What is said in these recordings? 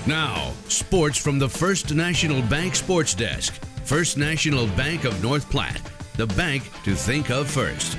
Now, sports from the First National Bank Sports Desk. First National Bank of North Platte, the bank to think of first.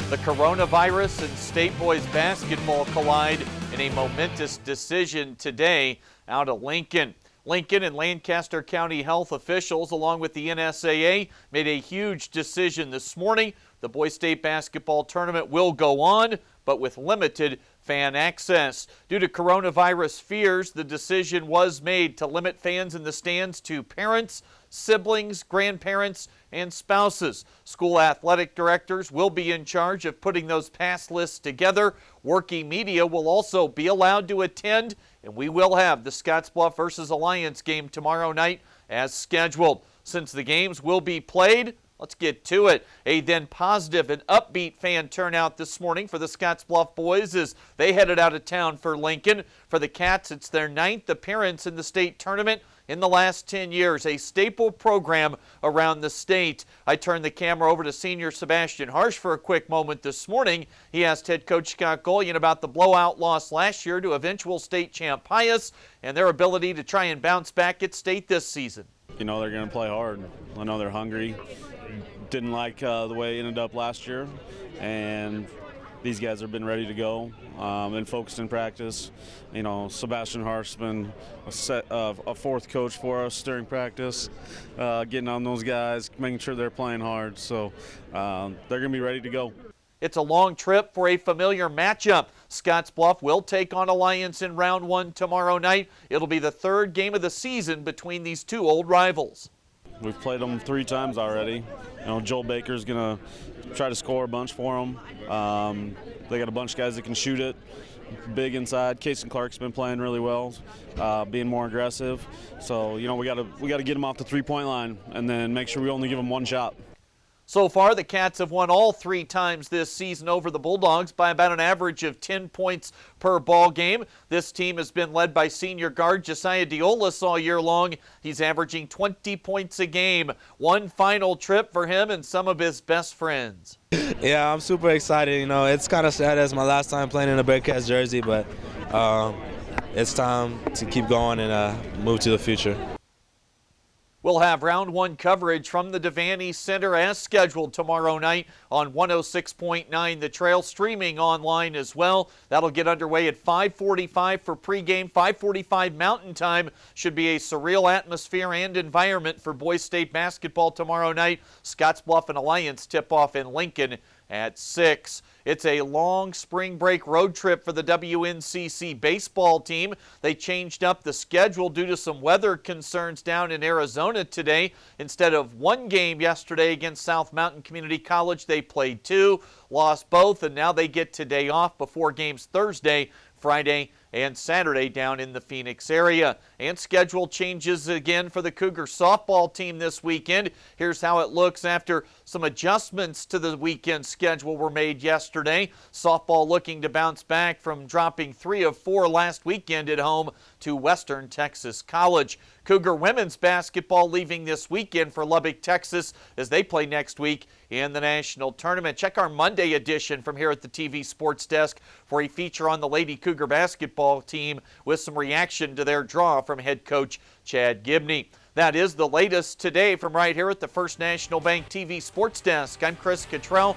The coronavirus and state boys basketball collide in a momentous decision today out of Lincoln. Lincoln and Lancaster County health officials, along with the NSAA, made a huge decision this morning. The boys state basketball tournament will go on, but with limited fan access. Due to coronavirus fears, the decision was made to limit fans in the stands to parents, siblings, grandparents, and spouses. School athletic directors will be in charge of putting those pass lists together. Working media will also be allowed to attend, and we will have the Scottsbluff versus Alliance game tomorrow night as scheduled. Since the games will be played, let's get to it. A then positive and upbeat fan turnout this morning for the Scottsbluff boys as they headed out of town for Lincoln. For the Cats, it's their 9th appearance in the state tournament in the last 10 years, a staple program around the state. I turned the camera over to senior Sebastian Harsh for a quick moment this morning. He asked head coach Scott Gullion about the blowout loss last year to eventual state champ Pius and their ability to try and bounce back at state this season. You know, they're going to play hard. I know they're hungry. Didn't like the way it ended up last year, and these guys have been ready to go and focused in practice. You know, Sebastian Harsh has been a fourth coach for us during practice, getting on those guys, making sure they're playing hard. So they're going to be ready to go. It's a long trip for a familiar matchup. Scottsbluff will take on Alliance in round 1 tomorrow night. It'll be the 3rd game of the season between these two old rivals. We've played them 3 times already. You know, Joel Baker's going to try to score a bunch for them. They got a bunch of guys that can shoot it, big inside. Kason Clark's been playing really well, being more aggressive. So, you know, we got to get them off the 3-point line and then make sure we only give them one shot. So far, the Cats have won all 3 times this season over the Bulldogs by about an average of 10 points per ball game. This team has been led by senior guard Jasiya DeOllos all year long. He's averaging 20 points a game. One final trip for him and some of his best friends. Yeah, I'm super excited. You know, it's kind of sad as my last time playing in a Bearcats jersey, but it's time to keep going and move to the future. We'll have round 1 coverage from the Devaney Center as scheduled tomorrow night on 106.9 The Trail, streaming online as well. That'll get underway at 5:45 for pregame. 5:45 Mountain Time. Should be a surreal atmosphere and environment for boys state basketball tomorrow night. Scottsbluff and Alliance tip off in Lincoln at 6. It's a long spring break road trip for the WNCC baseball team. They changed up the schedule due to some weather concerns down in Arizona today. Instead of 1 game yesterday against South Mountain Community College, they played 2, lost both, and now they get today off before games Thursday, Friday, and Saturday down in the Phoenix area. And schedule changes again for the Cougar softball team this weekend. Here's how it looks after some adjustments to the weekend schedule were made yesterday. Softball looking to bounce back from dropping 3 of 4 last weekend at home to Western Texas College. Cougar women's basketball leaving this weekend for Lubbock, Texas, as they play next week in the national tournament. Check our Monday edition from here at the TV Sports Desk for a feature on the Lady Cougar basketball team with some reaction to their draw from head coach Chad Gibney. That is the latest today from right here at the First National Bank TV Sports Desk. I'm Chris Cottrell.